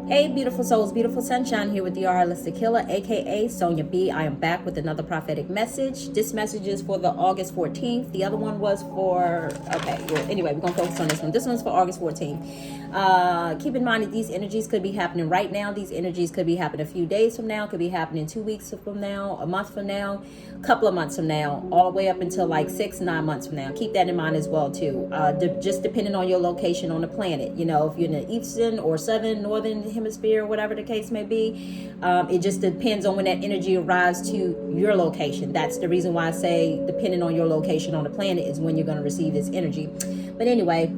Hey, beautiful souls, beautiful sunshine, here with the Holistic Healer, aka Sonia B. I am back with another prophetic message. This message is for the August 14th. The other one was for, okay, well, anyway, we're going to focus on this one. This one's for August 14th. Keep in mind that these energies could be happening right now. These energies could be happening a few days from now, could be happening 2 weeks from now, a month from now, a couple of months from now, all the way up until like 6-9 months from now. Keep that in mind as well, too. Just depending on your location on the planet. You know, if you're in the eastern or southern, northern hemisphere, whatever the case may be, it just depends on when that energy arrives to your location. That's the reason why I say depending on your location on the planet is when you're going to receive this energy. But anyway,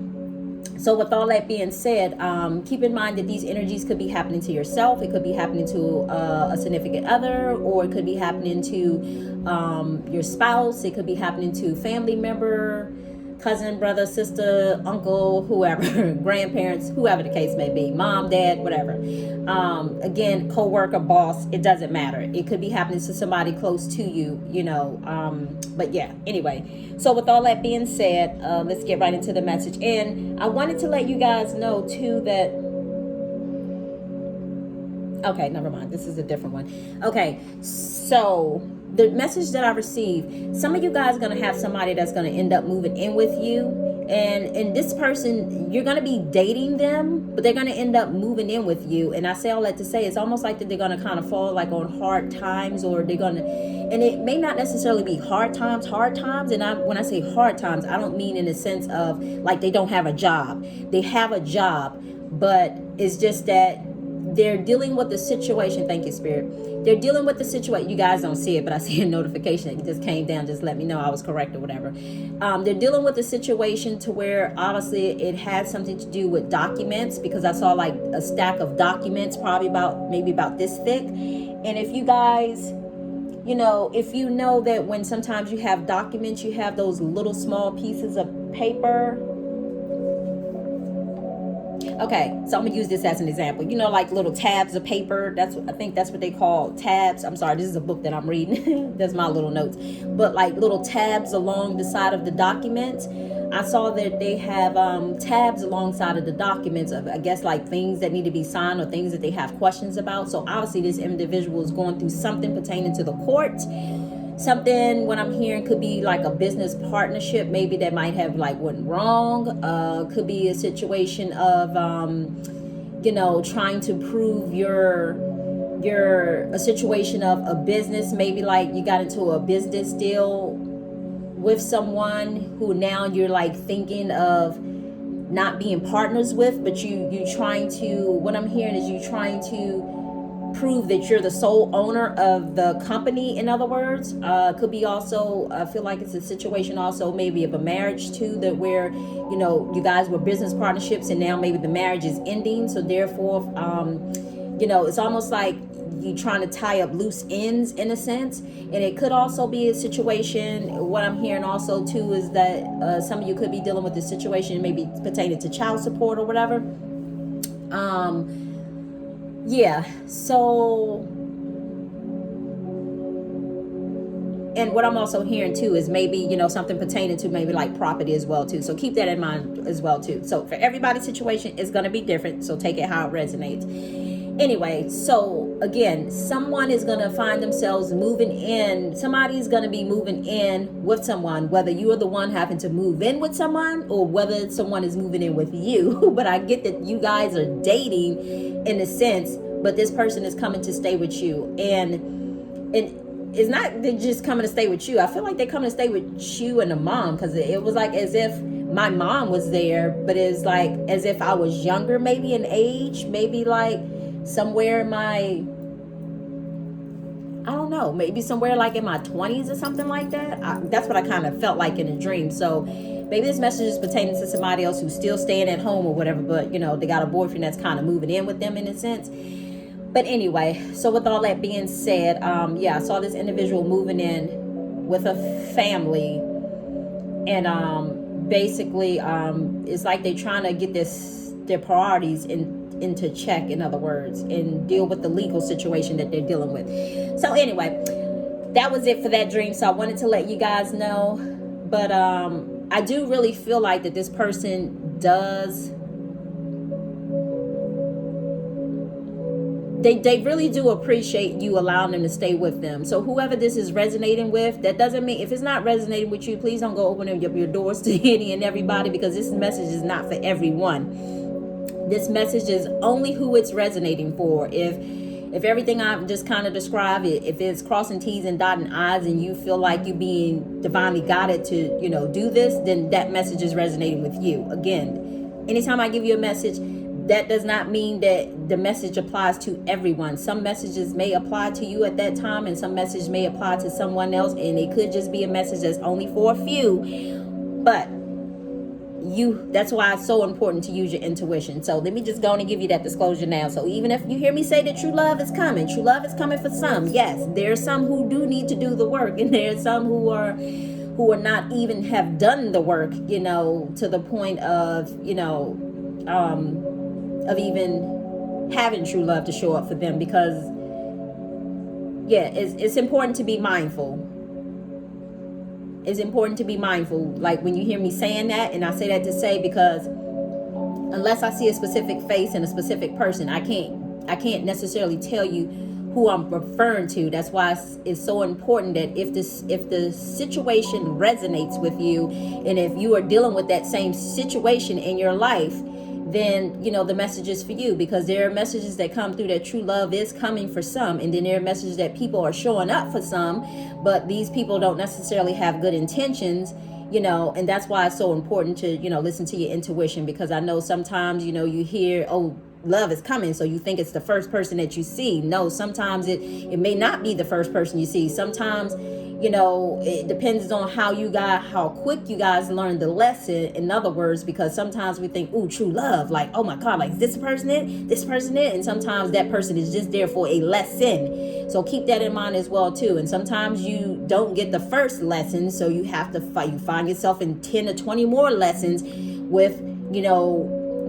so with all that being said, keep in mind that these energies could be happening to yourself. It could be happening to a significant other, or it could be happening to your spouse. It could be happening to family member, cousin, brother, sister, uncle, whoever, grandparents, whoever the case may be, mom, dad, whatever. Again, co-worker, boss, it doesn't matter. It could be happening to somebody close to you, you know. But yeah, anyway. So with all that being said, let's get right into the message. And I wanted to let you guys know too that, okay, never mind. This is a different one. Okay, so the message that I received, some of you guys are going to have somebody that's going to end up moving in with you. And this person, you're going to be dating them, but they're going to end up moving in with you. And I say all that to say, it's almost like that they're going to kind of fall like on hard times, or they're going to, and it may not necessarily be hard times. And when I say hard times, I don't mean in the sense of like they don't have a job. They have a job, but it's just that they're dealing with the situation. Thank you, Spirit. They're dealing with the situation. You guys don't see it, but I see a notification that just came down. Just let me know I was correct or whatever. They're dealing with the situation to where obviously it has something to do with documents, because I saw like a stack of documents, probably maybe about this thick. And if you guys, you know, if you know that when sometimes you have documents, you have those little small pieces of paper. Okay, so I'm gonna use this as an example. You know, like little tabs of paper. I think that's what they call tabs. I'm sorry, this is a book that I'm reading. That's my little notes. But like little tabs along the side of the documents. I saw that they have tabs alongside of the documents of, I guess, like things that need to be signed or things that they have questions about. So obviously this individual is going through something pertaining to the court. Something, what I'm hearing, could be like a business partnership, maybe that might have like went wrong. Could be a situation of, you know, trying to prove a situation of a business. Maybe like you got into a business deal with someone who now you're like thinking of not being partners with, but you trying to, what I'm hearing is you trying to prove that you're the sole owner of the company. In other words, could be also, I feel like it's a situation also maybe of a marriage too, that where, you know, you guys were business partnerships and now maybe the marriage is ending. So therefore, you know, it's almost like you trying to tie up loose ends in a sense. And it could also be a situation, what I'm hearing also too is that some of you could be dealing with this situation maybe pertaining to child support or whatever. Yeah, so, and what I'm also hearing too is maybe, you know, something pertaining to maybe like property as well too. So keep that in mind as well too. So for everybody's situation, it's going to be different. So take it how it resonates. Anyway, so again, someone is going to find themselves moving in. Somebody's going to be moving in with someone, whether you are the one having to move in with someone or whether someone is moving in with you. But I get that you guys are dating in a sense, but this person is coming to stay with you. And it's not they're just coming to stay with you. I feel like they're coming to stay with you and the mom, because it was like as if my mom was there, but it's like as if I was younger, maybe in age, maybe like somewhere in my, I don't know, maybe somewhere like in my 20s or something like that. That's what I kind of felt like in a dream. So maybe this message is pertaining to somebody else who's still staying at home or whatever, but you know, they got a boyfriend that's kind of moving in with them in a sense. But anyway, so with all that being said, yeah, I saw this individual moving in with a family, and basically it's like they're trying to get their priorities into check, in other words, and deal with the legal situation that they're dealing with. So anyway, that was it for that dream. So I wanted to let you guys know, but I do really feel like that this person does they really do appreciate you allowing them to stay with them. So whoever this is resonating with, that doesn't mean, if it's not resonating with you, please don't go open up your doors to any and everybody, because this message is not for everyone. This message is only who it's resonating for. If everything I've just kind of described, if it's crossing T's and dotting I's and you feel like you're being divinely guided to, do this, then that message is resonating with you. Again, anytime I give you a message, that does not mean that the message applies to everyone. Some messages may apply to you at that time, and some message may apply to someone else, and it could just be a message that's only for a few. But that's why it's so important to use your intuition. So let me just go on and give you that disclosure now. So even if you hear me say that true love is coming for some. Yes, there's some who do need to do the work, and there's some who are not even have done the work, to the point of, of even having true love to show up for them. Because it's important to be mindful. It's important to be mindful. Like when you hear me saying that, and I say that to say, because unless I see a specific face and a specific person, I can't necessarily tell you who I'm referring to. That's why it's so important that if the situation resonates with you, and if you are dealing with that same situation in your life, then the message is for you. Because there are messages that come through that true love is coming for some, and then there are messages that people are showing up for some, but these people don't necessarily have good intentions, and that's why it's so important to listen to your intuition. Because I know sometimes you hear, oh, love is coming, so you think it's the first person that you see. No, sometimes it may not be the first person you see. Sometimes it depends on how quick you guys learn the lesson. In other words, because sometimes we think, ooh, true love, like, oh my God, like this person it, and sometimes that person is just there for a lesson. So keep that in mind as well too. And sometimes you don't get the first lesson, so you have to fight. You find yourself in 10 or 20 more lessons with,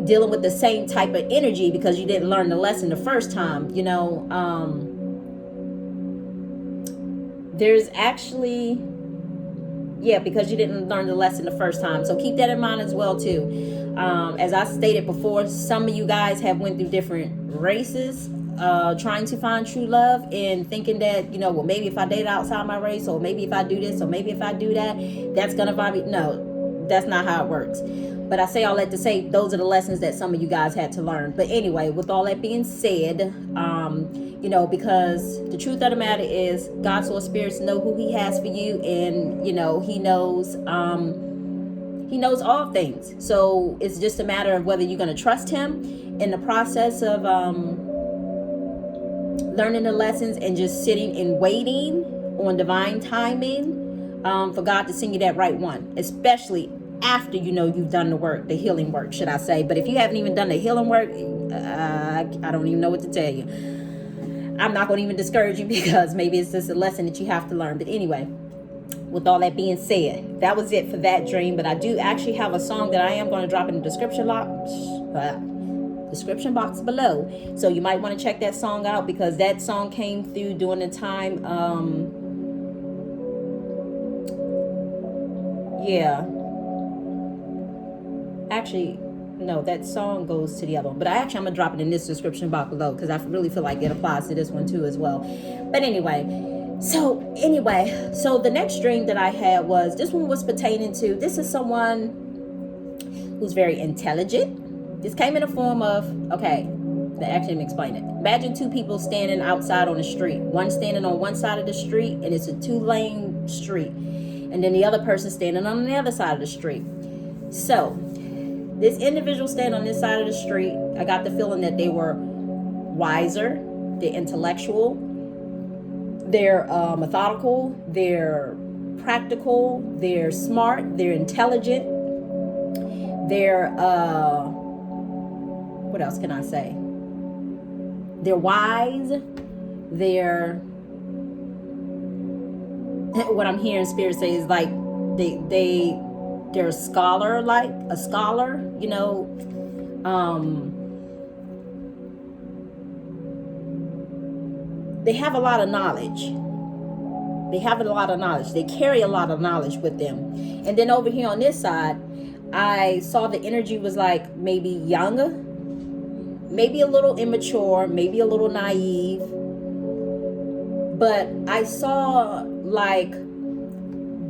dealing with the same type of energy, because you didn't learn the lesson the first time. There's actually, because you didn't learn the lesson the first time. So keep that in mind as well too. As I stated before, some of you guys have went through different races, trying to find true love, and thinking that, well, maybe if I date outside my race, or maybe if I do this, or maybe if I do that, that's gonna find me. No, that's not how it works. But I say all that to say, those are the lessons that some of you guys had to learn. But anyway, with all that being said, because the truth of the matter is, God's soul spirits know who He has for you, and He knows all things. So it's just a matter of whether you're going to trust Him in the process of learning the lessons, and just sitting and waiting on divine timing for God to send you that right one, especially after you've done the work, the healing work, should I say. But if you haven't even done the healing work, I don't even know what to tell you. I'm not going to even discourage you, because maybe it's just a lesson that you have to learn. But anyway, with all that being said, that was it for that dream. But I do actually have a song that I am going to drop in the description box below, so you might want to check that song out, because that song came through during the time actually, no, that song goes to the other one. But I'm going to drop it in this description box below, because I really feel like it applies to this one too as well. But anyway, so the next dream that I had was, this one was pertaining to, this is someone who's very intelligent. This came in the form of, let me explain it. Imagine two people standing outside on the street. One standing on one side of the street, and it's a 2-lane street. And then the other person standing on the other side of the street. So this individual standing on this side of the street, I got the feeling that they were wiser, they're intellectual, they're methodical, they're practical, they're smart, they're intelligent, they're, what else can I say? They're wise, they're, what I'm hearing Spirit say is like, they're a scholar, they have a lot of knowledge. They carry a lot of knowledge with them. And then over here on this side, I saw the energy was like maybe younger, maybe a little immature, maybe a little naive. But I saw like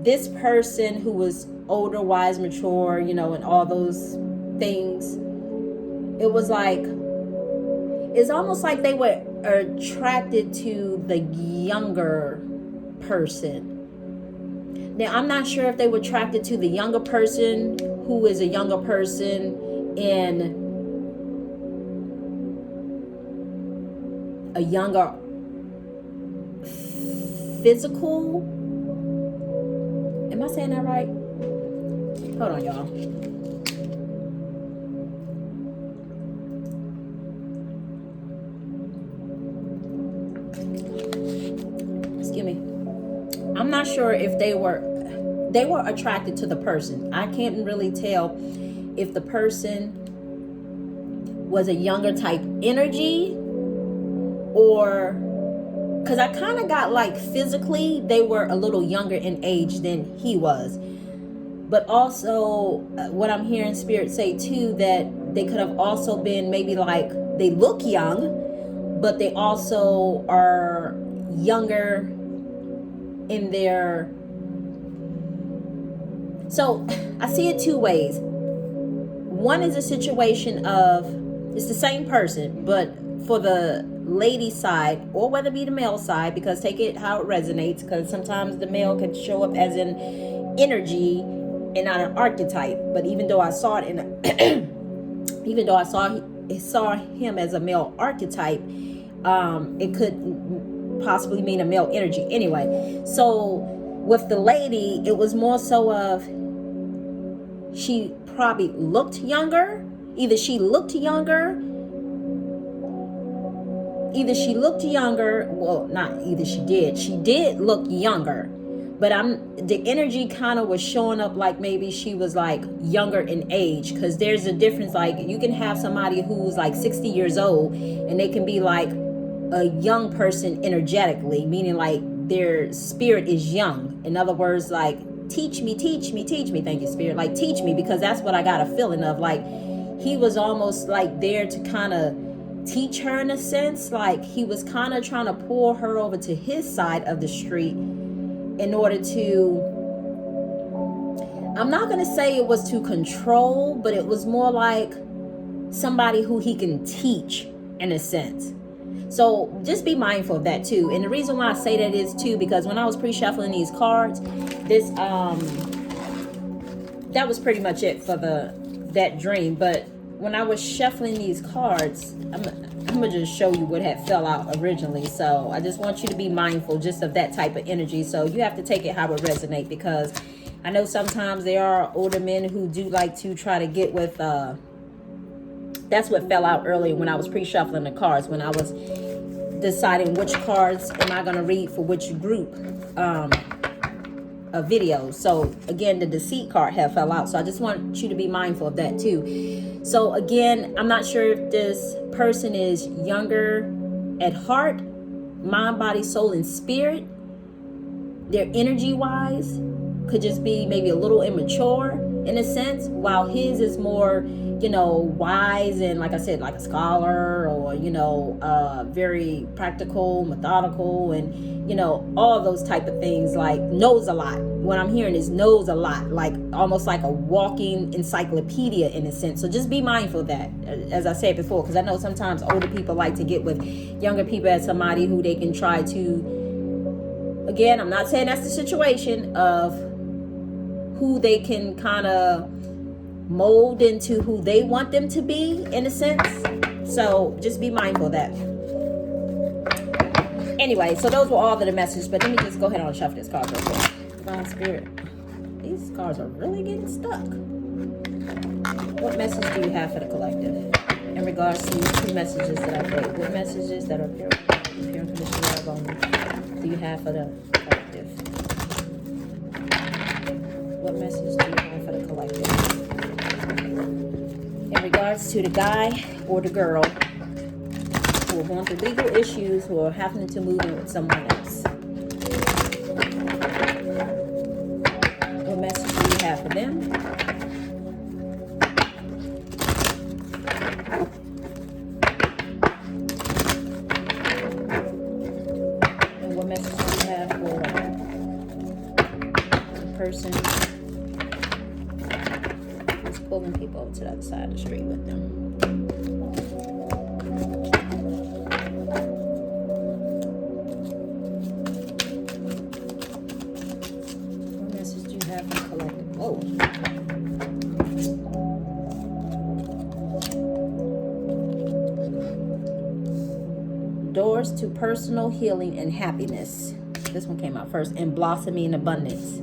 this person who was older, wise, mature, you know, and all those things. It was like, it's almost like they were attracted to the younger person. Now, I'm not sure if they were attracted to the younger person who is a younger person in a younger physical. Am I saying that right? Hold on, y'all. Excuse me. I'm not sure if they were attracted to the person. I can't really tell if the person was a younger type energy, or because I kind of got like physically they were a little younger in age than he was. But also what I'm hearing Spirit say too, that they could have also been maybe like they look young, but they also are younger in their... So I see it two ways. One is a situation of it's the same person, but for the lady side, or whether it be the male side, because take it how it resonates, because sometimes the male can show up as an energy and not an archetype. But even though I saw it in even though I saw him as a male archetype, it could possibly mean a male energy anyway. So with the lady, it was more so of she probably looked younger. Either she looked younger, well, not either she did look younger, but the energy kind of was showing up like maybe she was like younger in age, because there's a difference. Like you can have somebody who's like 60 years old and they can be like a young person energetically, meaning like their spirit is young. In other words, like teach me. Thank you, Spirit. Like teach me, because that's what I got a feeling of. Like he was almost like there to kind of teach her in a sense. Like he was kind of trying to pull her over to his side of the street in order to, I'm not going to say it was to control, but it was more like somebody who he can teach in a sense. So just be mindful of that too. And the reason why I say that is too, because when I was pre-shuffling these cards, that was pretty much it for that dream. But when I was shuffling these cards, I'm gonna just show you what had fell out originally. So I just want you to be mindful just of that type of energy. So you have to take it how it resonates, because I know sometimes there are older men who do like to try to get with that's what fell out earlier when I was pre-shuffling the cards, when I was deciding which cards am I going to read for which group of videos. So again, the deceit card had fell out. So I just want you to be mindful of that too. So again, I'm not sure if this person is younger at heart, mind, body, soul, and spirit. Their energy wise could just be maybe a little immature in a sense, while his is more, wise and, like I said, like a scholar, or very practical, methodical, and all those type of things. Like knows a lot. What I'm hearing is knows a lot, like almost like a walking encyclopedia in a sense. So just be mindful of that, as I said before, because I know sometimes older people like to get with younger people as somebody who they can try to, again, I'm not saying that's the situation of who they can kind of mold into who they want them to be in a sense. So just be mindful of that. Anyway, so those were all of the messages, but let me just go ahead and shuffle this card real quick. Divine Spirit, these cards are really getting stuck. What message do you have for the collective in regards to these two messages that I played? What messages that are pure and conditional love only do you have for the collective? What message do you have for the collective in regards to the guy or the girl who are going through legal issues, who are having to move in with someone else? What message do you have for them? person is pulling people over to the other side of the street with them. What message do you have from collective? Whoa. Doors to personal healing and happiness. This one came out first. And blossoming abundance.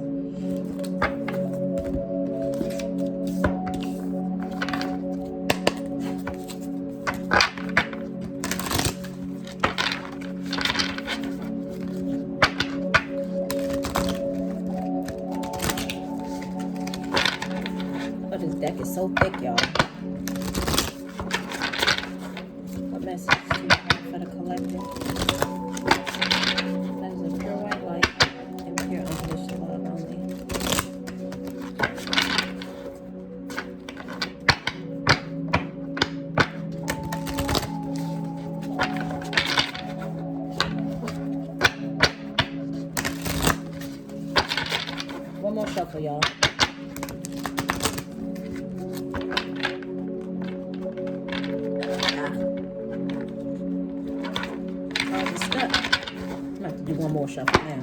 But this deck is so thick, y'all. What message do you have for the collective? That is a pure white light and pure unconditional love only. One more shuffle, y'all. Do one more shuffle now.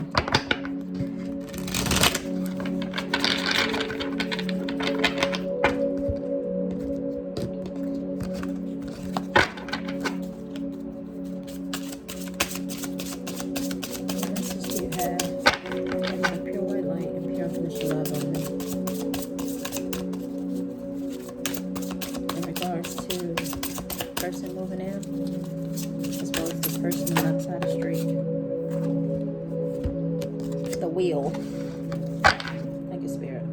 What message do you have? Pure white light and pure unconditional love only. In regards to the person moving in, as well as the person on the other side of the street. The wheel. Thank you, Spirit.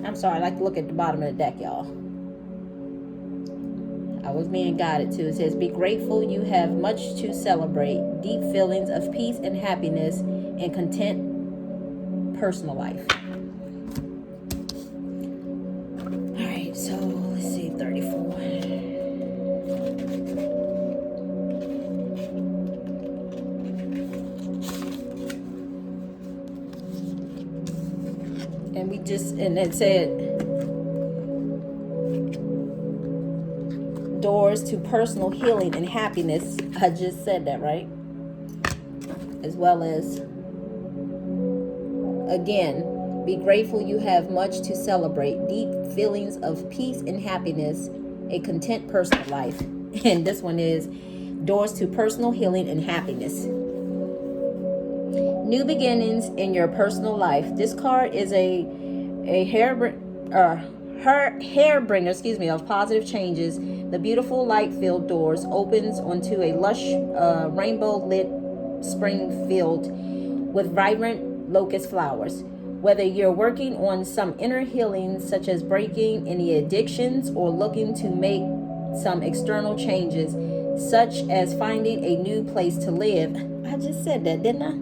I'm sorry, I like to look at the bottom of the deck, y'all. I was being guided to. It says, be grateful you have much to celebrate, deep feelings of peace and happiness, and content personal life. So, let's see, 34. And we just, and it said, doors to personal healing and happiness. I just said that, right? As well as, again, be grateful you have much to celebrate, deep feelings of peace and happiness, a content personal life. And this one is doors to personal healing and happiness. New beginnings in your personal life. This card is a hairbringer, of positive changes. The beautiful light-filled doors opens onto a lush rainbow-lit spring field with vibrant locust flowers. Whether you're working on some inner healing, such as breaking any addictions, or looking to make some external changes, such as finding a new place to live. I just said that, didn't I?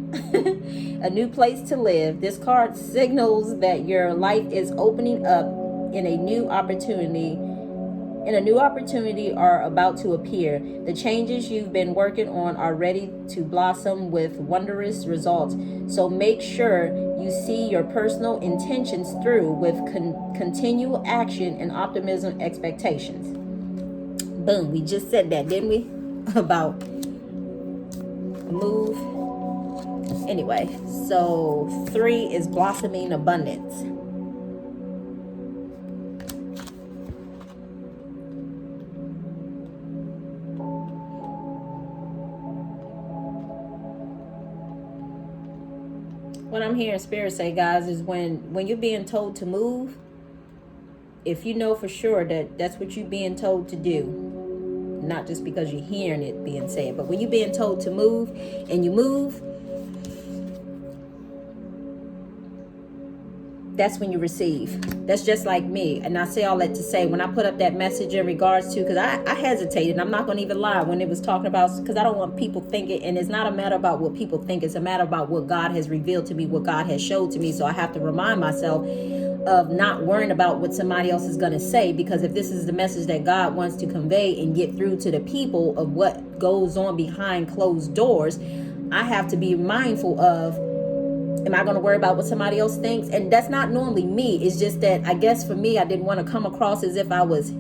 A new place to live. This card signals that your life is opening up in a new opportunity. Are about to appear. The changes you've been working on are ready to blossom with wondrous results. So make sure you see your personal intentions through with continual action and optimism expectations. Boom. We just said that, didn't we? About a move. Anyway, so 3 is blossoming abundance. What I'm hearing Spirit say, guys, is when you're being told to move, if you know for sure that that's what you're being told to do, not just because you're hearing it being said, but when you're being told to move and you move, that's when you receive. That's just like me. And I say all that to say, when I put up that message in regards to, because I hesitated, I'm not going to even lie, when it was talking about, because I don't want people thinking, and it's not a matter about what people think, it's a matter about what God has revealed to me, what God has showed to me. So I have to remind myself, of not worrying about what somebody else is going to say, because if this is the message that God wants to convey and get through to the people of what goes on behind closed doors, I have to be mindful of, am I going to worry about what somebody else thinks? And that's not normally me. It's just that I guess for me, I didn't want to come across as if I was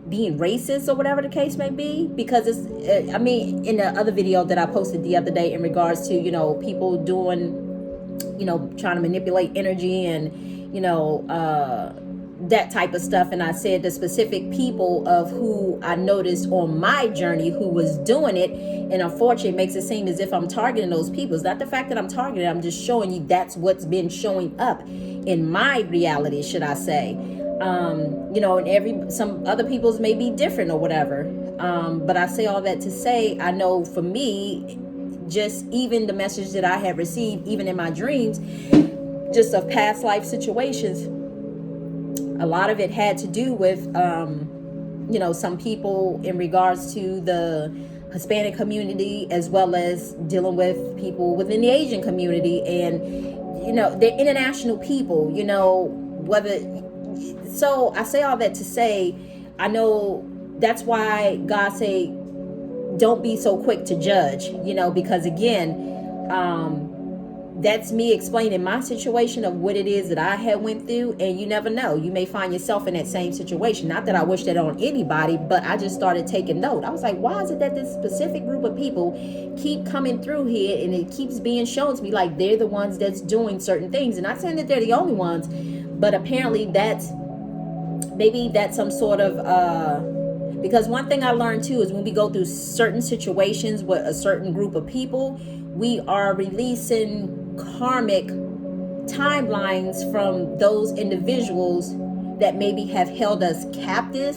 being racist or whatever the case may be, because it's I mean, in the other video that I posted the other day in regards to, you know, people doing, you know, trying to manipulate energy and, you know, that type of stuff. And I said the specific people of who I noticed on my journey who was doing it. And unfortunately, it makes it seem as if I'm targeting those people. It's not the fact that I'm targeting, I'm just showing you that's what's been showing up in my reality, should I say. You know, and some other people's may be different or whatever. But I say all that to say, I know for me, just even the message that I have received, even in my dreams, just of past life situations, a lot of it had to do with, you know, some people in regards to the Hispanic community, as well as dealing with people within the Asian community. And, you know, they're international people, you know, so I say all that to say, I know that's why God say, don't be so quick to judge, you know, because again, that's me explaining my situation of what it is that I had went through. And you never know, you may find yourself in that same situation. Not that I wish that on anybody, but I just started taking note. I was like, why is it that this specific group of people keep coming through here, and it keeps being shown to me like they're the ones that's doing certain things? And not saying that they're the only ones, but apparently maybe that's some sort of, because one thing I learned too is when we go through certain situations with a certain group of people, we are releasing karmic timelines from those individuals that maybe have held us captive,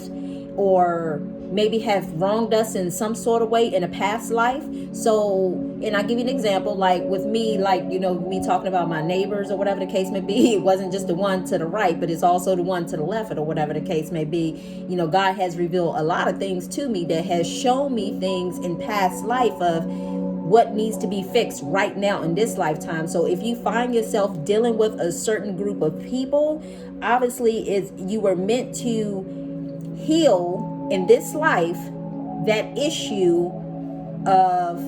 or maybe have wronged us in some sort of way in a past life. So, and I'll give you an example, like with me, like, you know, me talking about my neighbors or whatever the case may be, it wasn't just the one to the right, but it's also the one to the left, or whatever the case may be. You know, God has revealed a lot of things to me that has shown me things in past life of what needs to be fixed right now in this lifetime. So if you find yourself dealing with a certain group of people, obviously you were meant to heal in this life that issue of,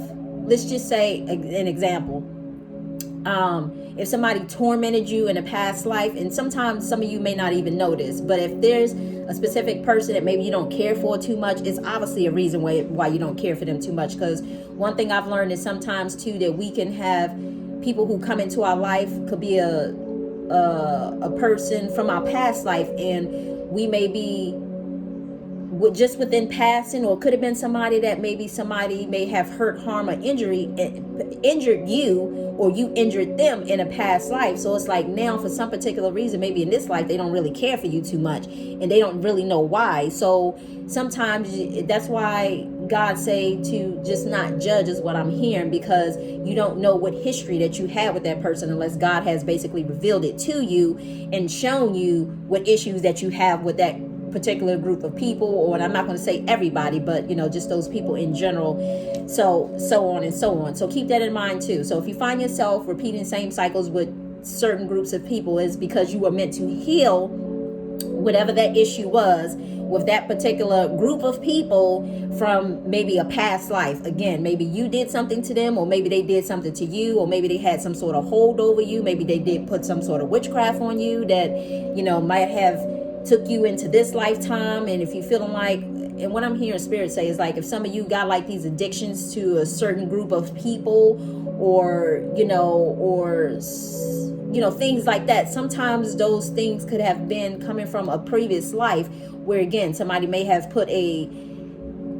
let's just say an example, if somebody tormented you in a past life, and sometimes some of you may not even notice, but if there's a specific person that maybe you don't care for too much, it's obviously a reason why you don't care for them too much. Because one thing I've learned is sometimes too that we can have people who come into our life, could be a person from our past life, and we may be just within passing, or it could have been somebody that maybe somebody may have hurt, harm, or injured you, or you injured them in a past life. So it's like now for some particular reason, maybe in this life, they don't really care for you too much, and they don't really know why. So sometimes that's why God say to just not judge, is what I'm hearing, because you don't know what history that you have with that person unless God has basically revealed it to you and shown you what issues that you have with that particular group of people, or, and I'm not going to say everybody, but you know, just those people in general. So on and so on. So keep that in mind too. So if you find yourself repeating same cycles with certain groups of people, it's because you were meant to heal whatever that issue was with that particular group of people from maybe a past life. Again, maybe you did something to them, or maybe they did something to you, or maybe they had some sort of hold over you. Maybe they did put some sort of witchcraft on you that, you know, might have took you into this lifetime. And if you feeling like, and what I'm hearing Spirit say is like, if some of you got like these addictions to a certain group of people, or things like that, sometimes those things could have been coming from a previous life, where again, somebody may have put a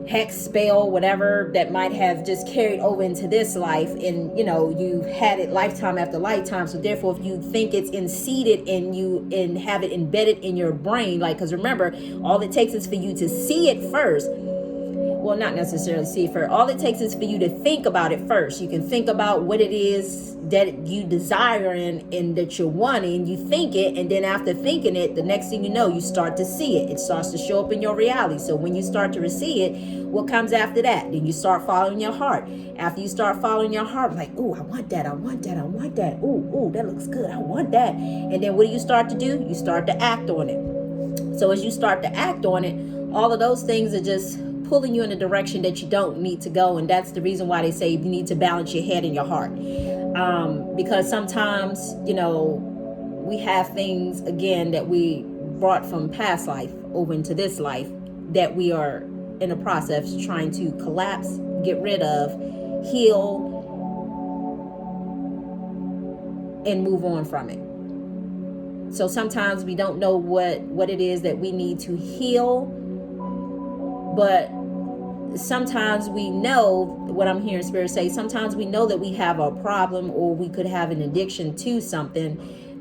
hex, spell, whatever, that might have just carried over into this life, and you know, you've had it lifetime after lifetime. So therefore, if you think it's seated in you and have it embedded in your brain, like, because remember, all it takes is for you to see it first. well, not necessarily see it first. All it takes is for you to think about it first. You can think about what it is that you desire and that you're wanting. You think it, and then after thinking it, the next thing you know, you start to see it. It starts to show up in your reality. So when you start to see it, what comes after that? Then you start following your heart. After you start following your heart, like, oh, I want that, I want that, I want that. Oh, that looks good, I want that. And then what do you start to do? You start to act on it. So as you start to act on it, all of those things are just pulling you in a direction that you don't need to go. And that's the reason why they say you need to balance your head and your heart. Because sometimes, we have things, again, that we brought from past life over into this life that we are in the process trying to collapse, get rid of, heal, and move on from it. So sometimes we don't know what it is that we need to heal, but sometimes we know what I'm hearing Spirit say. Sometimes we know that we have a problem, or we could have an addiction to something.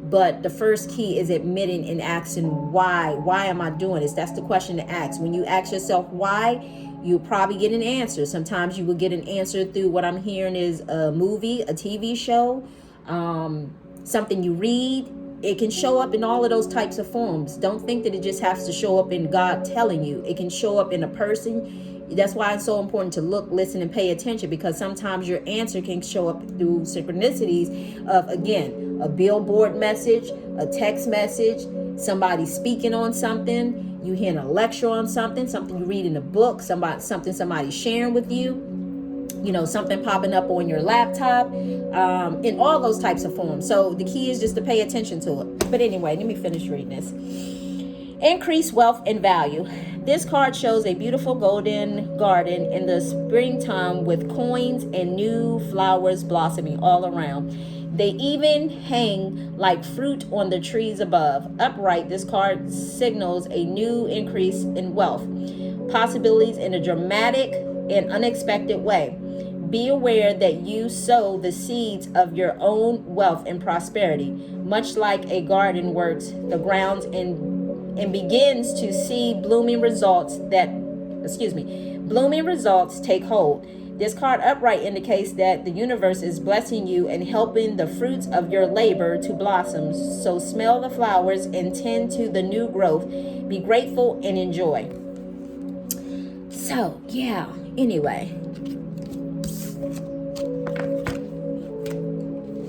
But the first key is admitting and asking why. Why am I doing this? That's the question to ask. When you ask yourself why, you'll probably get an answer. Sometimes you will get an answer through what I'm hearing is a movie, a TV show, something you read. It can show up in all of those types of forms. Don't think that it just has to show up in God telling you. It can show up in a person. That's why it's so important to look, listen, and pay attention, because sometimes your answer can show up through synchronicities of, again, a billboard message, a text message, somebody speaking on something, you hearing a lecture on something you read in a book, something somebody's sharing with you. Something popping up on your laptop, in all those types of forms. So the key is just to pay attention to it. But anyway, let me finish reading this. Increase wealth and value. This card shows a beautiful golden garden in the springtime with coins and new flowers blossoming all around. They even hang like fruit on the trees above. Upright, this card signals a new increase in wealth, possibilities in a dramatic and unexpected way. Be aware that you sow the seeds of your own wealth and prosperity, much like a garden works the grounds and begins to see blooming results take hold. This card upright indicates that the universe is blessing you and helping the fruits of your labor to blossom. So smell the flowers and tend to the new growth. Be grateful and enjoy. So, yeah, anyway.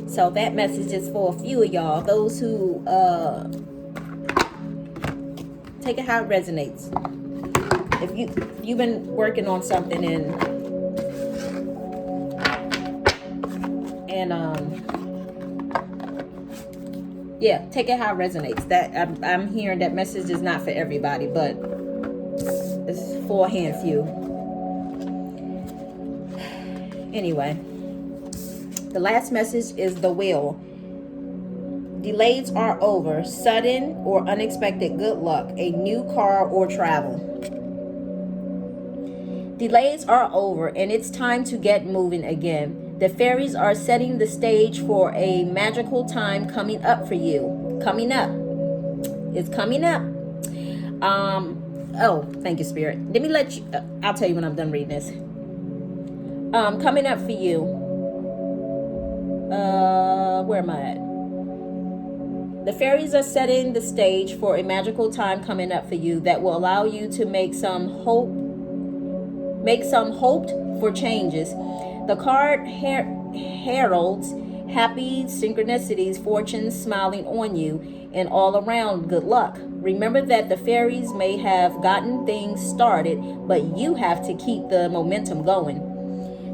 So that message is for a few of y'all. Those who take it how it resonates. If you've been working on something and yeah, take it how it resonates. That I'm hearing that message is not for everybody, but it's for a handful. Anyway, the last message is the will. Delays are over. Sudden or unexpected good luck. A new car or travel. Delays are over and it's time to get moving again. The fairies are setting the stage for a magical time coming up for you. Coming up. It's coming up. Oh, thank you, Spirit. Let me let you, I'll tell you when I'm done reading this. Coming up for you. Where am I at? The fairies are setting the stage for a magical time coming up for you that will allow you to make some hoped for changes. The card heralds happy synchronicities, fortunes smiling on you, and all around good luck. Remember that the fairies may have gotten things started, but you have to keep the momentum going.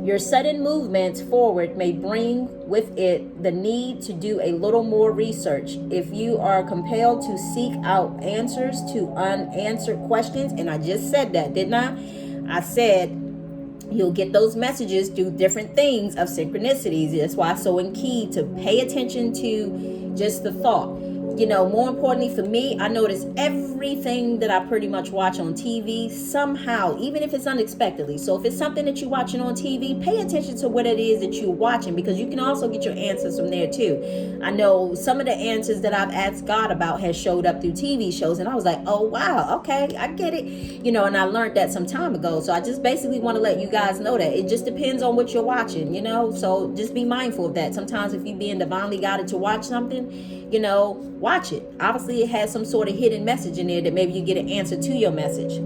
Your sudden movements forward may bring with it the need to do a little more research. If you are compelled to seek out answers to unanswered questions, and I just said that, didn't I? I said you'll get those messages through different things of synchronicities. That's why it's so key to pay attention to just the thought. more importantly for me, I notice everything that I pretty much watch on TV somehow, even if it's unexpectedly. So if it's something that you're watching on TV, pay attention to what it is that you're watching, because you can also get your answers from there too. I know some of the answers that I've asked God about has showed up through TV shows, and I was like, oh wow, okay, I get it. And I learned that some time ago. So I just basically want to let you guys know that it just depends on what you're watching, so just be mindful of that. Sometimes if you're being divinely guided to watch something, watch it. Obviously it has some sort of hidden message in there that maybe you get an answer to your message.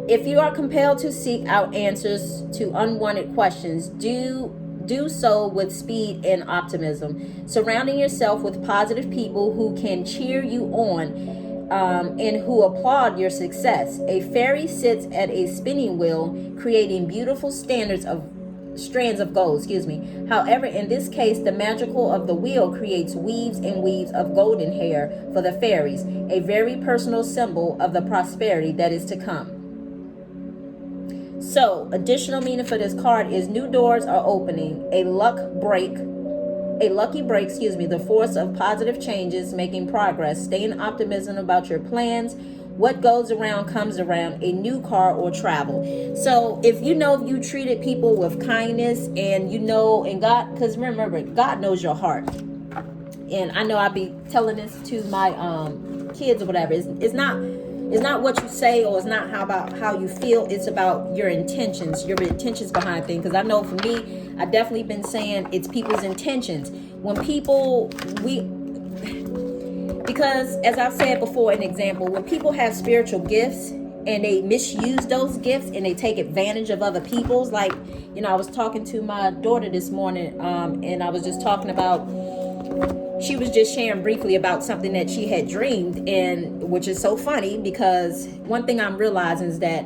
If you are compelled to seek out answers to unwanted questions, do so with speed and optimism, surrounding yourself with positive people who can cheer you on, and who applaud your success. A fairy sits at a spinning wheel, creating beautiful strands of gold, However, in this case, the magical of the wheel creates weaves and weaves of golden hair for the fairies, a very personal symbol of the prosperity that is to come. So, additional meaning for this card is new doors are opening, a lucky break, the force of positive changes, making progress, staying optimism about your plans. What goes around comes around, a new car or travel. So if you treated people with kindness, and and God, because remember, God knows your heart. And I know I be telling this to my kids or whatever. It's not what you say, or it's not how you feel. It's about your intentions behind things. Because I know for me, I definitely been saying it's people's intentions. Because as I've said before, an example, when people have spiritual gifts and they misuse those gifts and they take advantage of other people's, I was talking to my daughter this morning, and I was just talking about, she was just sharing briefly about something that she had dreamed, and which is so funny, because one thing I'm realizing is that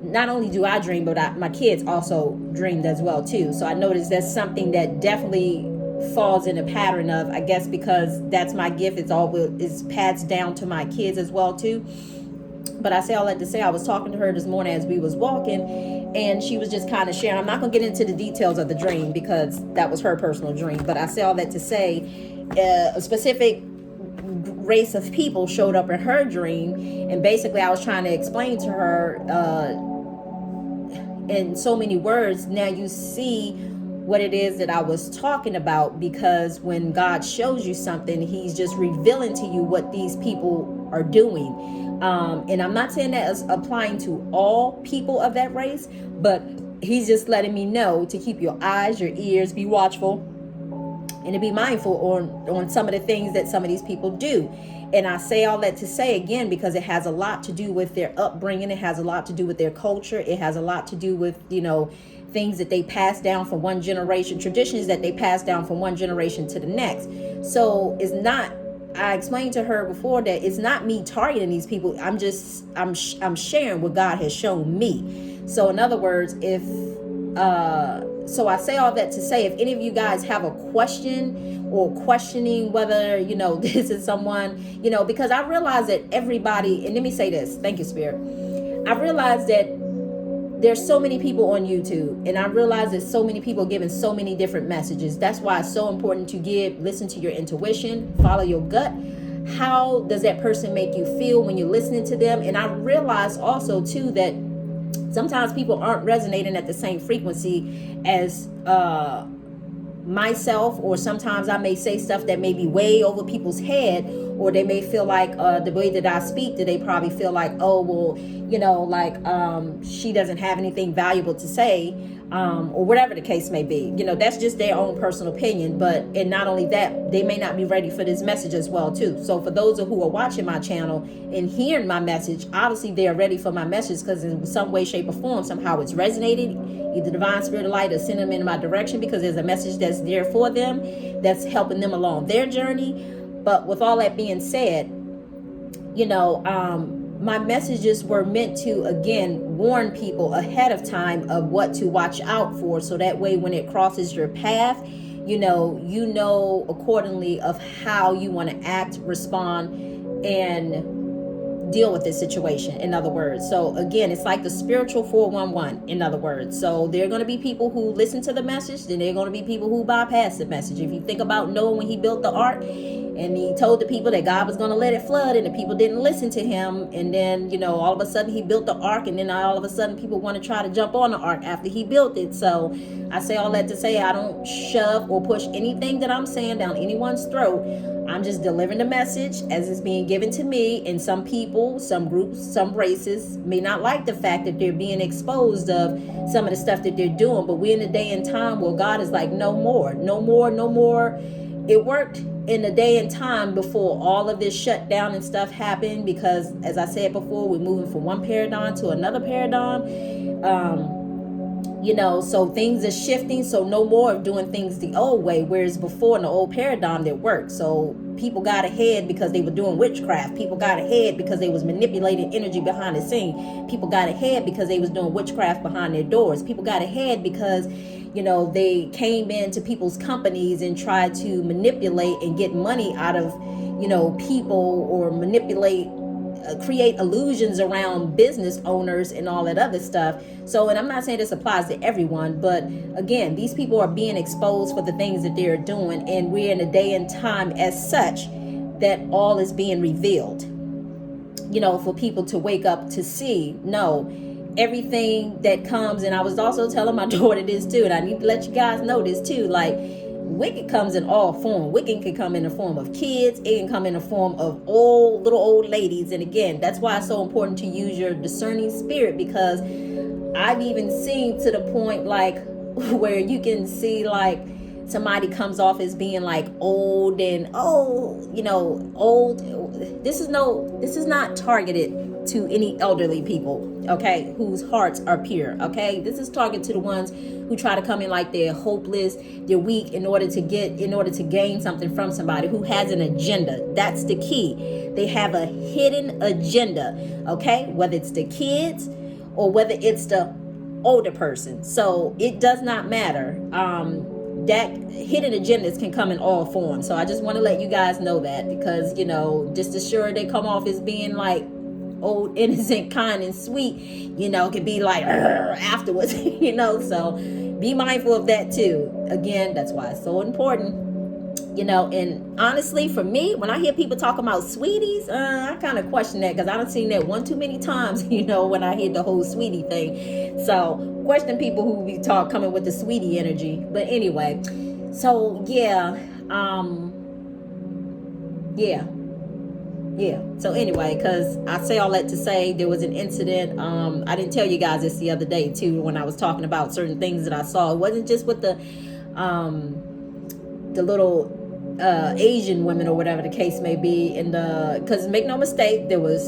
not only do I dream, but my kids also dreamed as well too. So I noticed that's something that definitely falls in a pattern of, I guess because that's my gift, it's passed down to my kids as well too. But I say all that to say, I was talking to her this morning as we was walking, and she was just kind of sharing. I'm not going to get into the details of the dream because that was her personal dream, but I say all that to say a specific race of people showed up in her dream, and basically I was trying to explain to her in so many words. Now you see what it is that I was talking about, because when God shows you something, he's just revealing to you what these people are doing. And I'm not saying that as applying to all people of that race, but he's just letting me know to keep your eyes, your ears, be watchful, and to be mindful on some of the things that some of these people do. And I say all that to say, again, because it has a lot to do with their upbringing. It has a lot to do with their culture. It has a lot to do with, things that they pass down from one generation, traditions that they pass down from one generation to the next. So it's not, I explained to her before that it's not me targeting these people. I'm sharing what God has shown me. So in other words, so I say all that to say, if any of you guys have a question or questioning whether, this is someone, because I realize that everybody, and let me say this, thank you, Spirit. I realize that there's so many people on YouTube, and I realize there's so many people giving so many different messages. That's why it's so important to listen to your intuition, follow your gut. How does that person make you feel when you're listening to them? And I realize also too that sometimes people aren't resonating at the same frequency as myself, or sometimes I may say stuff that may be way over people's head, or they may feel like the way that I speak, that they probably feel like, oh, well, she doesn't have anything valuable to say, or whatever the case may be. That's just their own personal opinion. And not only that, they may not be ready for this message as well too. So for those who are watching my channel and hearing my message, obviously they are ready for my message, because in some way, shape, or form, somehow it's resonated. Either divine spirit of light or send them in my direction, because there's a message that's there for them, that's helping them along their journey. But with all that being said, my messages were meant to, again, warn people ahead of time of what to watch out for. So that way, when it crosses your path, you know accordingly of how you want to act, respond, and deal with this situation, in other words. So again, it's like the spiritual 411, in other words. So there are going to be people who listen to the message, then there are going to be people who bypass the message. If you think about Noah, when he built the ark and he told the people that God was going to let it flood, and the people didn't listen to him, and then, you know, all of a sudden he built the ark, and then all of a sudden people want to try to jump on the ark after he built it. So I say all that to say, I don't shove or push anything that I'm saying down anyone's throat. I'm just delivering the message as it's being given to me. And some people, some groups, some races may not like the fact that they're being exposed of some of the stuff that they're doing. But we're in a day and time where God is like, no more, no more, no more. It worked in the day and time before all of this shutdown and stuff happened, because as I said before, we're moving from one paradigm to another paradigm. You know, so things are shifting. So no more of doing things the old way, whereas before in the old paradigm that worked. So people got ahead because they were doing witchcraft. People got ahead because they was manipulating energy behind the scene. People got ahead because they was doing witchcraft behind their doors. People got ahead because, you know, they came into people's companies and tried to manipulate and get money out of, you know, people, or manipulate, create illusions around business owners and all that other stuff. So, and I'm not saying this applies to everyone, but again, these people are being exposed for the things that they're doing, and we're in a day and time as such that all is being revealed, you know, for people to wake up to see. No, everything that comes, and I was also telling my daughter this too, and I need to let you guys know this too, like, wicked comes in all form. Wicked can come in the form of kids. It can come in the form of little old ladies. And again, that's why it's so important to use your discerning spirit, because I've even seen to the point like where you can see like somebody comes off as being like old and you know, old. This is not targeted to any elderly people, okay, whose hearts are pure, okay? This is targeted to the ones who try to come in like they're hopeless, they're weak in order to gain something from somebody who has an agenda. That's the key. They have a hidden agenda, okay? Whether it's the kids or whether it's the older person. So it does not matter. That hidden agendas can come in all forms. So I just want to let you guys know that, because, you know, just as sure they come off as being like old, innocent, kind, and sweet, you know, can be like afterwards, you know. So be mindful of that too. Again, that's why it's so important, you know. And honestly, for me, when I hear people talking about sweeties, I kind of question that, because I done seen that one too many times, you know, when I hear the whole sweetie thing. So question people who be coming with the sweetie energy. But anyway, so yeah. So anyway, because I say all that to say there was an incident. I didn't tell you guys this the other day too, when I was talking about certain things that I saw. It wasn't just with the little Asian women or whatever the case may be. And because make no mistake, there was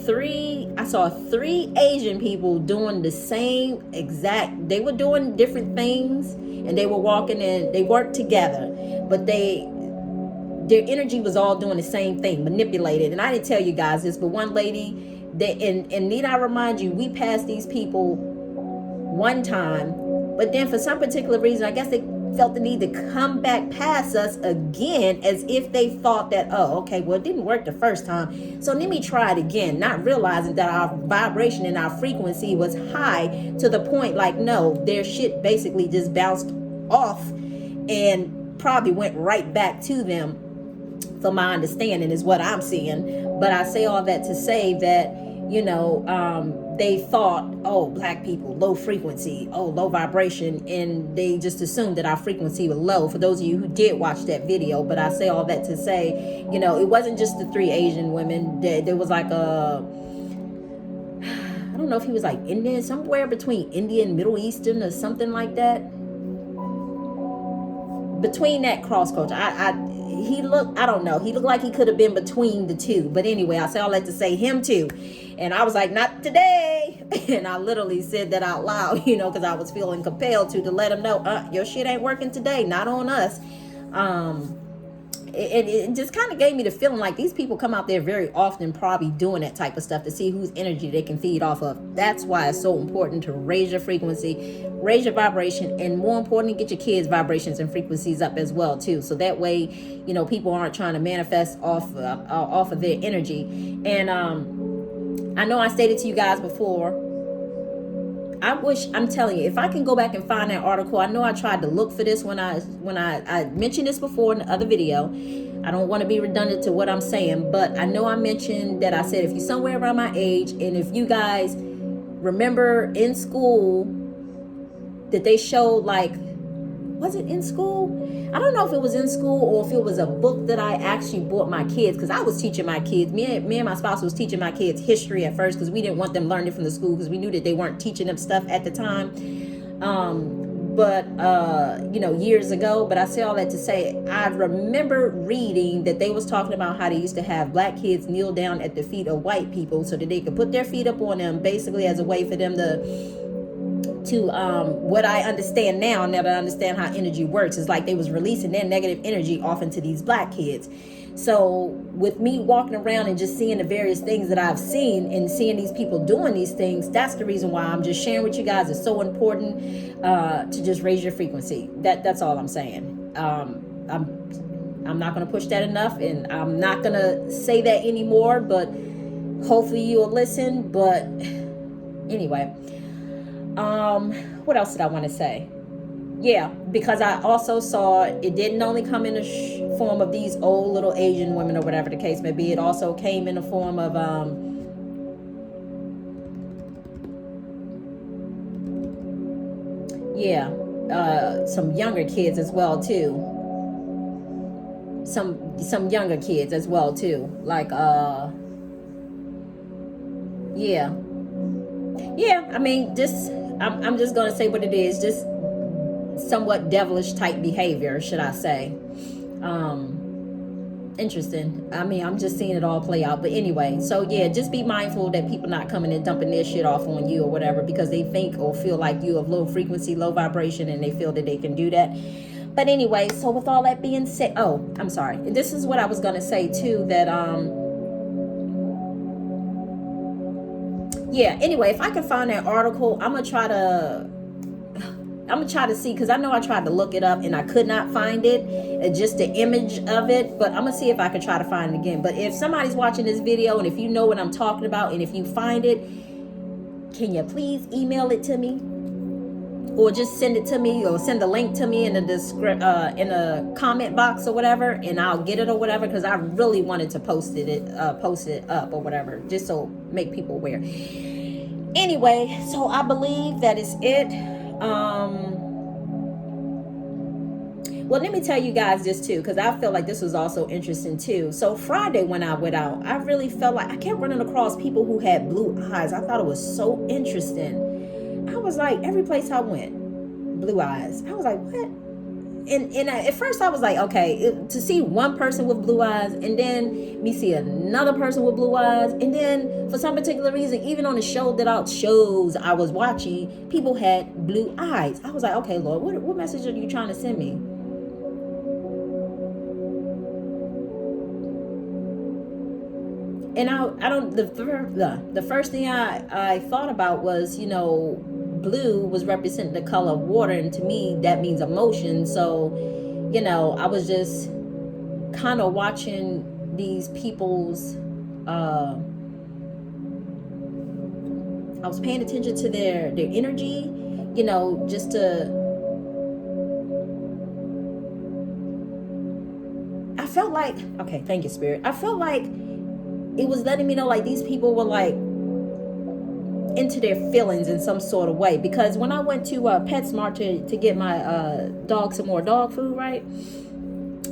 I saw three Asian people doing the same exact. They were doing different things, and they were walking in. They worked together, but their energy was all doing the same thing, manipulated. And I didn't tell you guys this, but one lady, and need I remind you, we passed these people one time, but then for some particular reason, I guess they felt the need to come back past us again, as if they thought that, oh, okay, well, it didn't work the first time, so let me try it again, not realizing that our vibration and our frequency was high to the point like, no, their shit basically just bounced off and probably went right back to them, for my understanding, is what I'm seeing. But I say all that to say that, you know, they thought, oh, black people, low frequency, oh, low vibration, and they just assumed that our frequency was low, for those of you who did watch that video. But I say all that to say, you know, it wasn't just the three Asian women. There was like I don't know if he was like Indian, somewhere between Indian, Middle Eastern, or something like that. Between that cross culture, he looked, I don't know, he looked like he could have been between the two. But anyway, I say all that to say him too. And I was like, not today. And I literally said that out loud, you know, because I was feeling compelled to let him know, your shit ain't working today, not on us. it just kind of gave me the feeling like these people come out there very often, probably doing that type of stuff to see whose energy they can feed off of. That's why it's so important to raise your frequency, raise your vibration, and more importantly, get your kids' vibrations and frequencies up as well too. So that way, you know, people aren't trying to manifest off of their energy. And I know I stated to you guys before, I'm telling you, if I can go back and find that article, I know I tried to look for this when I mentioned this before in the other video. I don't want to be redundant to what I'm saying, but I know I mentioned that I said if you're somewhere around my age, and if you guys remember in school that they showed, like, was it in school? I don't know if it was in school or if it was a book that I actually bought my kids, because I was teaching my kids. Me and my spouse was teaching my kids history at first because we didn't want them learning from the school, because we knew that they weren't teaching them stuff at the time. But you know, years ago. But I say all that to say, I remember reading that they was talking about how they used to have black kids kneel down at the feet of white people so that they could put their feet up on them, basically as a way for them to what I understand now that I understand how energy works, is like they was releasing their negative energy off into these black kids. So with me walking around and just seeing the various things that I've seen and seeing these people doing these things, that's the reason why I'm just sharing with you guys. It's so important to just raise your frequency. That's all I'm saying. I'm not going to push that enough, and I'm not going to say that anymore, but hopefully you'll listen. But anyway, what else did I want to say? Yeah, because I also saw it didn't only come in the form of these old little Asian women or whatever the case may be. It also came in the form of some younger kids as well too. Some younger kids as well too. Like I mean, just I'm just gonna say what it is. Just somewhat devilish type behavior, should I say. Interesting. I mean, I'm just seeing it all play out. But anyway, so yeah, just be mindful that people not coming and dumping their shit off on you or whatever because they think or feel like you have low frequency, low vibration, and they feel that they can do that. But anyway, so with all that being said, oh, I'm sorry. This is what I was gonna say too, that yeah, anyway, if I can find that article, I'm gonna try to see, because I know I tried to look it up and I could not find it, just the image of it, but I'm gonna see if I can try to find it again. But if somebody's watching this video and if you know what I'm talking about and if you find it, can you please email it to me, or just send it to me, or send the link to me in the comment box or whatever, and I'll get it or whatever, because I really wanted to post it up or whatever, just so make people aware. Anyway, so I believe that is it. Well, let me tell you guys this too, because I feel like this was also interesting too. So Friday when I went out, I really felt like I kept running across people who had blue eyes. I thought it was so interesting. I was like, every place I went, blue eyes. I was like, what? And at first I was like, okay, to see one person with blue eyes, and then me see another person with blue eyes, and then for some particular reason, even on the shows I was watching, people had blue eyes. I was like, okay, Lord, what message are you trying to send me? And I don't, the first thing I thought about was, you know, blue was representing the color of water, and to me that means emotion. So, you know, I was just kind of watching these people's I was paying attention to their energy, you know, just to, I felt like, okay, thank you, Spirit. I felt like it was letting me know like these people were like into their feelings in some sort of way, because when I went to PetSmart to get my dog some more dog food, right,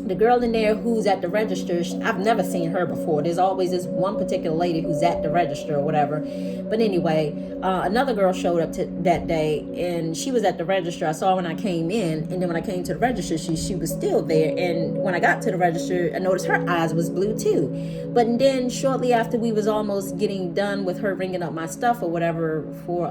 the girl in there who's at the register, I've never seen her before. There's always this one particular lady who's at the register or whatever. But anyway, another girl showed up that day, and she was at the register. I saw her when I came in, and then when I came to the register, she was still there. And when I got to the register, I noticed her eyes was blue too. But then shortly after we was almost getting done with her ringing up my stuff or whatever for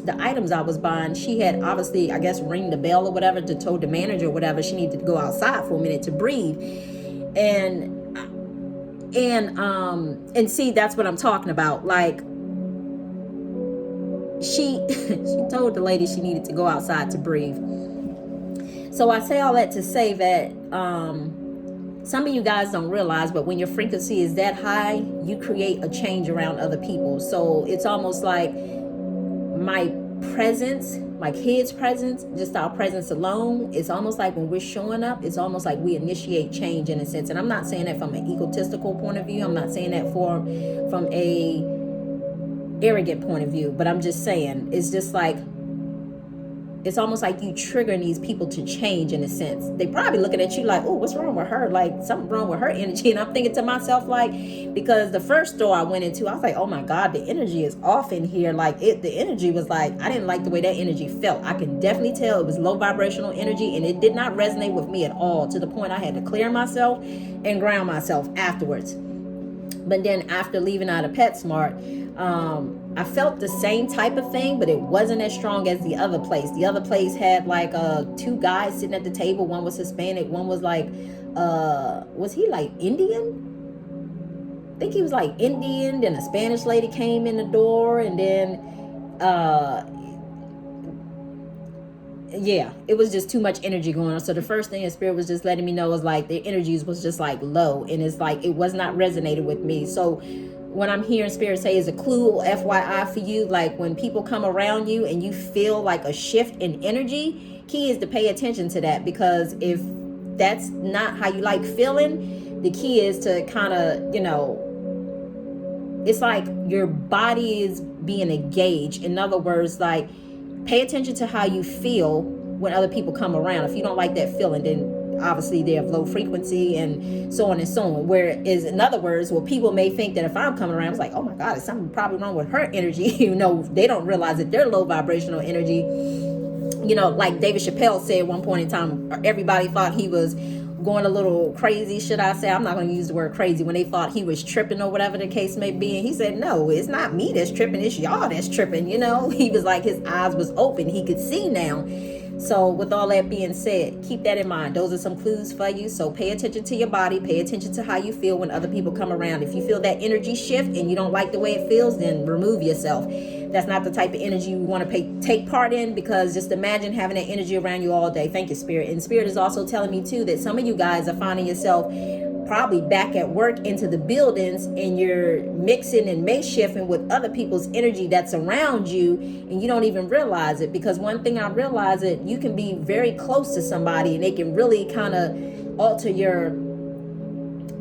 the items I was buying, she had obviously, I guess, ring the bell or whatever to told the manager or whatever she needed to go outside for a minute to breathe. And see, that's what I'm talking about. Like, she told the lady she needed to go outside to breathe. So I say all that to say that some of you guys don't realize, but when your frequency is that high, you create a change around other people. So it's almost like my presence, my kids' presence, just our presence alone, it's almost like when we're showing up, it's almost like we initiate change in a sense. And I'm not saying that from an egotistical point of view. I'm not saying that from a arrogant point of view, but I'm just saying, it's just like, it's almost like you triggering these people to change in a sense. They probably looking at you like, oh, what's wrong with her? Like, something wrong with her energy. And I'm thinking to myself, like, because the first store I went into, I was like, oh my God, the energy is off in here. Like, the energy was like, I didn't like the way that energy felt. I can definitely tell it was low vibrational energy, and it did not resonate with me at all, to the point I had to clear myself and ground myself afterwards. But then after leaving out of PetSmart, I felt the same type of thing, but it wasn't as strong as the other place. The other place had like two guys sitting at the table. One was Hispanic. One was like, was he like Indian? I think he was like Indian. Then a Spanish lady came in the door, and then, yeah, it was just too much energy going on. So the first thing Spirit was just letting me know was like the energies was just like low, and it's like it was not resonating with me. So when I'm hearing Spirit say is a clue, FYI for you, like when people come around you and you feel like a shift in energy, key is to pay attention to that, because if that's not how you like feeling, the key is to kind of, you know, it's like your body is being engaged. In other words, like, pay attention to how you feel when other people come around. If you don't like that feeling, then obviously they have low frequency and so on and so on. Whereas, in other words, well, people may think that if I'm coming around, it's like, oh my God, there's something probably wrong with her energy. You know, they don't realize that they're low vibrational energy. You know, like David Chappelle said at one point in time, everybody thought he was going a little crazy, should I say. I'm not going to use the word crazy, when they thought he was tripping or whatever the case may be. And he said, no, it's not me that's tripping, it's y'all that's tripping. You know, he was like, his eyes was open, he could see now. So with all that being said, keep that in mind. Those are some clues for you. So pay attention to your body, pay attention to how you feel when other people come around. If you feel that energy shift and you don't like the way it feels, then remove yourself. That's not the type of energy you want to take part in, because just imagine having that energy around you all day. Thank you, Spirit. And Spirit is also telling me too that some of you guys are finding yourself probably back at work into the buildings, and you're mixing and makeshifting with other people's energy that's around you, and you don't even realize it. Because one thing I realize, that you can be very close to somebody and they can really kind of alter your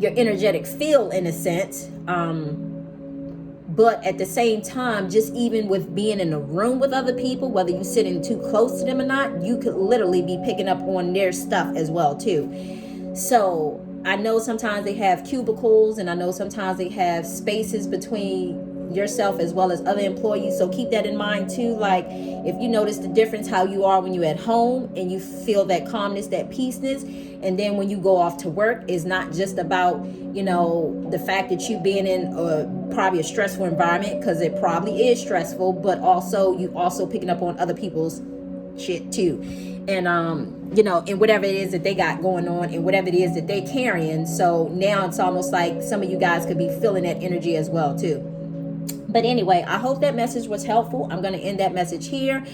energetic field in a sense. But at the same time, just even with being in a room with other people, whether you're sitting too close to them or not, you could literally be picking up on their stuff as well too. So I know sometimes they have cubicles, and I know sometimes they have spaces between yourself as well as other employees. So keep that in mind too. Like, if you notice the difference how you are when you're at home and you feel that calmness, that peaceness, and then when you go off to work, it's not just about, you know, the fact that you being in probably a stressful environment, because it probably is stressful, but also you also picking up on other people's shit too. And you know, and whatever it is that they got going on and whatever it is that they carrying. So now it's almost like some of you guys could be feeling that energy as well too. But anyway, I hope that message was helpful. I'm going to end that message here.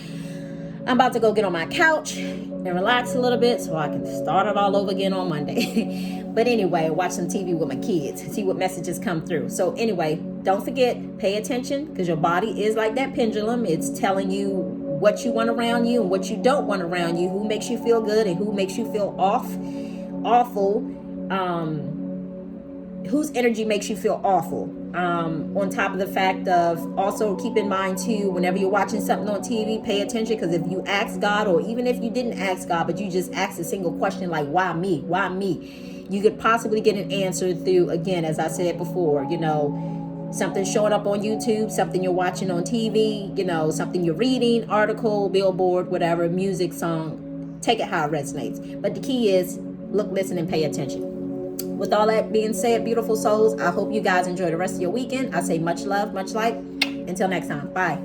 I'm about to go get on my couch and relax a little bit so I can start it all over again on Monday. But anyway, watch some TV with my kids, see what messages come through. So anyway, don't forget, pay attention, because your body is like that pendulum. It's telling you what you want around you and what you don't want around you, who makes you feel good and who makes you feel awful, whose energy makes you feel awful. On top of the fact of, also keep in mind too, whenever you're watching something on TV, pay attention, because if you ask God, or even if you didn't ask God, but you just asked a single question like, why me? Why me? You could possibly get an answer through, again, as I said before, you know, something showing up on YouTube, something you're watching on TV, you know, something you're reading, article, billboard, whatever, music, song. Take it how it resonates. But the key is look, listen, and pay attention. With all that being said, beautiful souls, I hope you guys enjoy the rest of your weekend. I say much love, much light. Until next time. Bye.